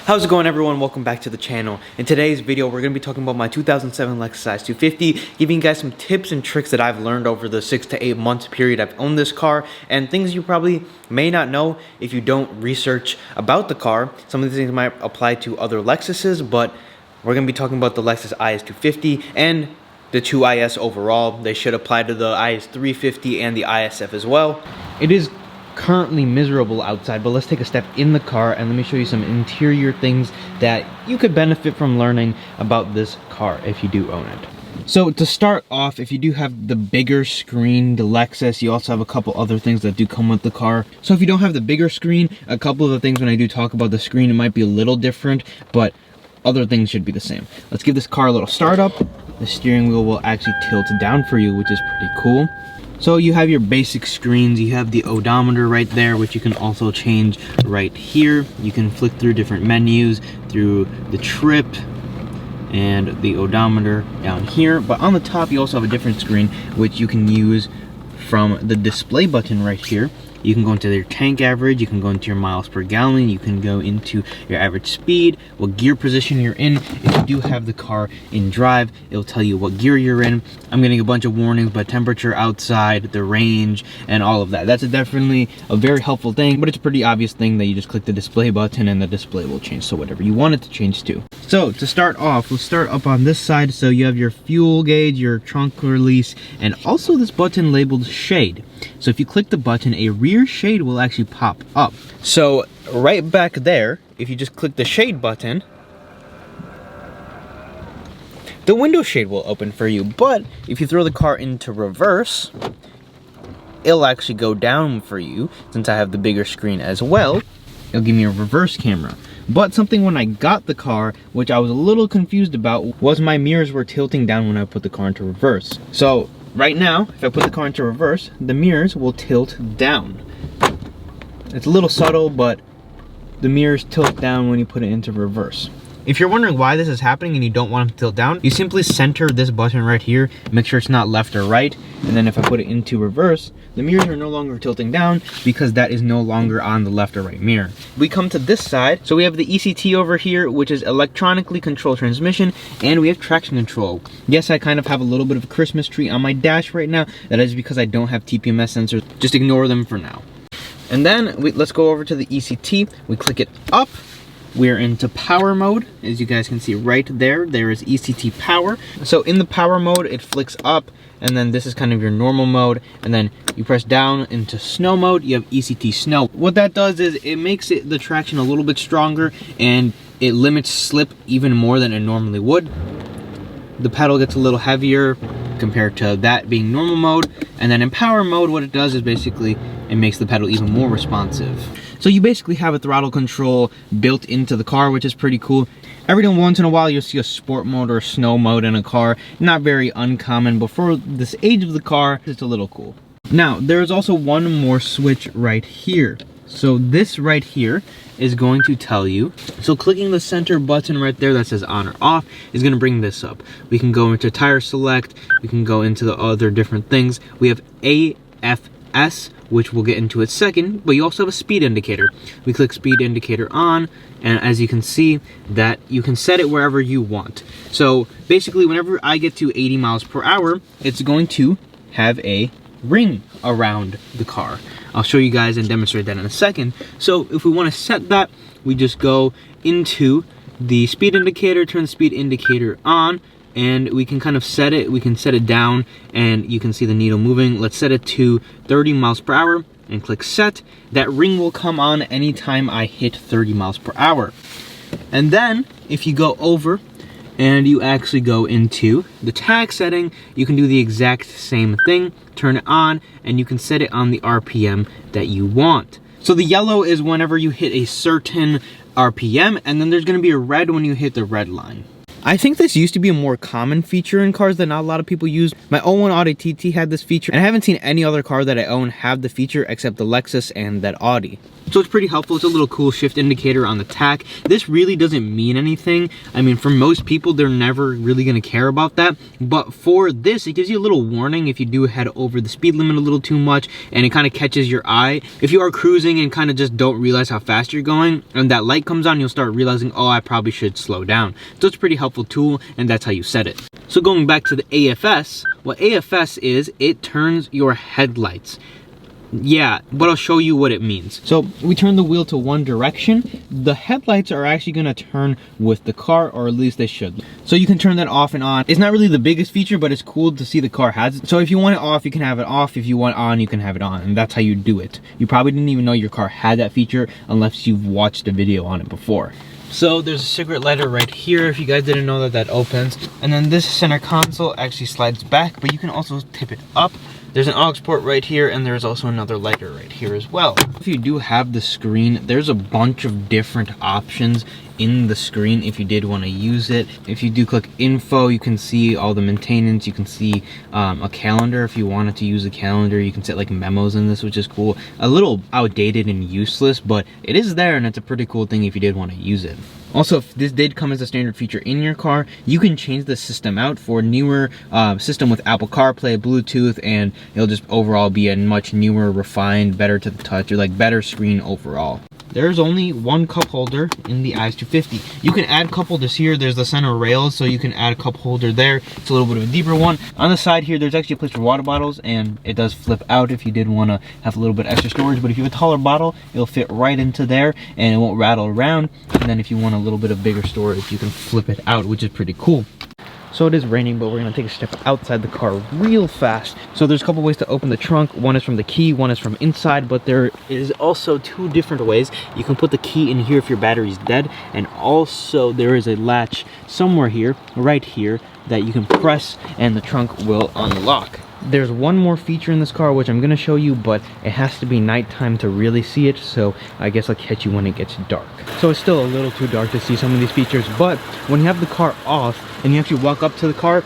How's it going, everyone? Welcome back to the channel. In today's video, we're going to be talking about my 2007 Lexus IS250, giving you guys some tips and tricks that I've learned over the 6 to 8 months period I've owned this car, and things you probably may not know if you don't research about the car. Some of these things might apply to other Lexuses, but we're going to be talking about the Lexus IS250 and the 2IS overall. They should apply to the IS350 and the ISF as well. It is currently miserable outside, but let's take a step in the car and let me show you some interior things that you could benefit from learning about this car if you do own it. So to start off, if you do have the bigger screen, the Lexus, you also have a couple other things that do come with the car. So if you don't have the bigger screen, a couple of the things when I do talk about the screen, it might be a little different, but other things should be the same. Let's give this car a little start up. The steering wheel will actually tilt down for you, which is pretty cool. So you have your basic screens, you have the odometer right there, which you can also change right here. You can flick through different menus, through the trip and the odometer down here. But on the top, you also have a different screen, which you can use from the display button right here. You can go into your tank average, you can go into your miles per gallon, you can go into your average speed, what gear position you're in. If you do have the car in drive, it'll tell you what gear you're in. I'm getting a bunch of warnings about temperature outside, the range, and all of that. That's definitely a very helpful thing, but it's a pretty obvious thing that you just click the display button and the display will change, so whatever you want it to change to. So to start off, we'll start up on this side. So you have your fuel gauge, your trunk release, and also this button labeled shade. So if you click the button, a rear shade will actually pop up. So right back there, if you just click the shade button, the window shade will open for you. But if you throw the car into reverse, it'll actually go down for you. Since I have the bigger screen as well, it'll give me a reverse camera. But something when I got the car, which I was a little confused about, was my mirrors were tilting down when I put the car into reverse. So right now, if I put the car into reverse, the mirrors will tilt down. It's a little subtle, but the mirrors tilt down when you put it into reverse. If you're wondering why this is happening and you don't want them to tilt down, you simply center this button right here, make sure it's not left or right, and then if I put it into reverse, the mirrors are no longer tilting down because that is no longer on the left or right mirror. We come to this side, so we have the ECT over here, which is electronically controlled transmission, and we have traction control. Yes, I kind of have a little bit of a Christmas tree on my dash right now. That is because I don't have TPMS sensors. Just ignore them for now. And then let's go over to the ECT. We click it up. We're into power mode. As you guys can see right there, there is ECT power. So in the power mode, it flicks up, and then this is kind of your normal mode, and then you press down into snow mode, you have ECT snow. What that does is it makes the traction a little bit stronger, and it limits slip even more than it normally would. The pedal gets a little heavier compared to that being normal mode, and then in power mode, what it does is basically it makes the pedal even more responsive. So you basically have a throttle control built into the car, which is pretty cool. Every once in a while, you'll see a sport mode or a snow mode in a car. Not very uncommon, but for this age of the car, it's a little cool. Now, there's also one more switch right here. So this right here is going to tell you, so clicking the center button right there that says on or off is going to bring this up. We can go into tire select, we can go into the other different things. We have AFS, which we'll get into in a second, but you also have a speed indicator. We click speed indicator on, and as you can see, that you can set it wherever you want. So basically, whenever I get to 80 miles per hour, it's going to have a ring around the car. I'll show you guys and demonstrate that in a second. So if we want to set that, we just go into the speed indicator, turn the speed indicator on, and we can kind of set it. We can set it down, and you can see the needle moving. Let's set it to 30 miles per hour and click set. That ring will come on anytime I hit 30 miles per hour. And then if you go over and you actually go into the tag setting, you can do the exact same thing, turn it on, and you can set it on the RPM that you want. So the yellow is whenever you hit a certain RPM, and then there's gonna be a red when you hit the red line. I think this used to be a more common feature in cars that not a lot of people use. My 01 Audi TT had this feature, and I haven't seen any other car that I own have the feature except the Lexus and that Audi. So it's pretty helpful. It's a little cool shift indicator on the tach. This really doesn't mean anything. I mean, for most people, they're never really gonna care about that. But for this, it gives you a little warning if you do head over the speed limit a little too much, and it kind of catches your eye. If you are cruising and kind of just don't realize how fast you're going, and that light comes on, you'll start realizing, oh, I probably should slow down. So it's a pretty helpful tool, and that's how you set it. So going back to the AFS, what AFS is, it turns your headlights. Yeah, but I'll show you what it means. So we turn the wheel to one direction. The headlights are actually gonna turn with the car, or at least they should. So you can turn that off and on. It's not really the biggest feature, but it's cool to see the car has it. So if you want it off, you can have it off. If you want it on, you can have it on, and that's how you do it. You probably didn't even know your car had that feature unless you've watched a video on it before. So there's a cigarette lighter right here, if you guys didn't know that that opens. And then this center console actually slides back, but you can also tip it up. There's an aux port right here, and there's also another lighter right here as well. If you do have the screen, there's a bunch of different options in the screen if you did want to use it. If you do click info, you can see all the maintenance. You can see a calendar. If you wanted to use a calendar, you can set like memos in this, which is cool. A little outdated and useless, but it is there, and it's a pretty cool thing if you did want to use it. Also, if this did come as a standard feature in your car, you can change the system out for a newer system with Apple CarPlay, Bluetooth, and it'll just overall be a much newer, refined, better to the touch, or like better screen overall. There's only one cup holder in the Is250. You can add cup holders here. There's the center rails, so you can add a cup holder there. It's a little bit of a deeper one. On the side here, there's actually a place for water bottles, and it does flip out if you did want to have a little bit extra storage. But if you have a taller bottle, it'll fit right into there, and it won't rattle around. And then if you want a little bit of bigger storage, you can flip it out, which is pretty cool. So it is raining, but we're gonna take a step outside the car real fast. So there's a couple ways to open the trunk. One is from the key, one is from inside, but there is also two different ways. You can put the key in here if your battery's dead, and also there is a latch somewhere here, right here, that you can press and the trunk will unlock. There's one more feature in this car which I'm gonna show you, but it has to be nighttime to really see it, so I guess I'll catch you when it gets dark. So it's still a little too dark to see some of these features, but when you have the car off and you actually walk up to the car,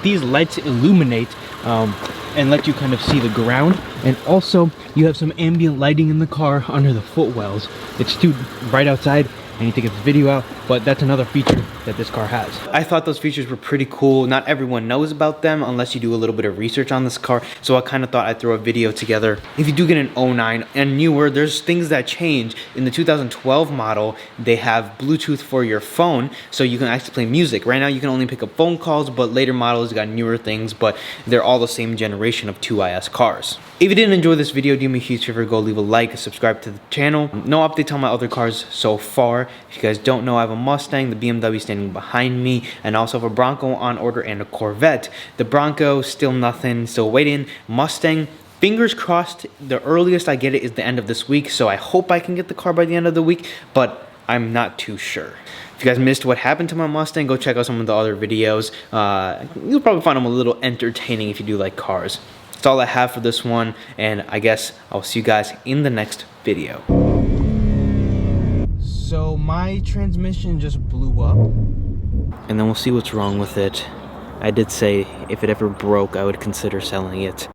these lights illuminate and let you kind of see the ground. And also you have some ambient lighting in the car under the footwells. It's too bright outside. I need to get this video out, but that's another feature that this car has. I thought those features were pretty cool. Not everyone knows about them unless you do a little bit of research on this car, so I kind of thought I'd throw a video together. If you do get an 09 and newer, there's things that change. In the 2012 model, they have Bluetooth for your phone, so you can actually play music. Right now, you can only pick up phone calls, but later models got newer things, but they're all the same generation of 2IS cars. If you didn't enjoy this video, do me a huge favor, go leave a like, subscribe to the channel. No updates on my other cars so far. If you guys don't know, I have a Mustang, the BMW standing behind me, and I also have a Bronco on order and a Corvette. The Bronco, still nothing, still waiting. Mustang, fingers crossed, the earliest I get it is the end of this week, so I hope I can get the car by the end of the week, but I'm not too sure. If you guys missed what happened to my Mustang, go check out some of the other videos. You'll probably find them a little entertaining if you do like cars. That's all I have for this one, and I guess I'll see you guys in the next video. So my transmission just blew up, and then we'll see what's wrong with it. I did say if it ever broke, I would consider selling it.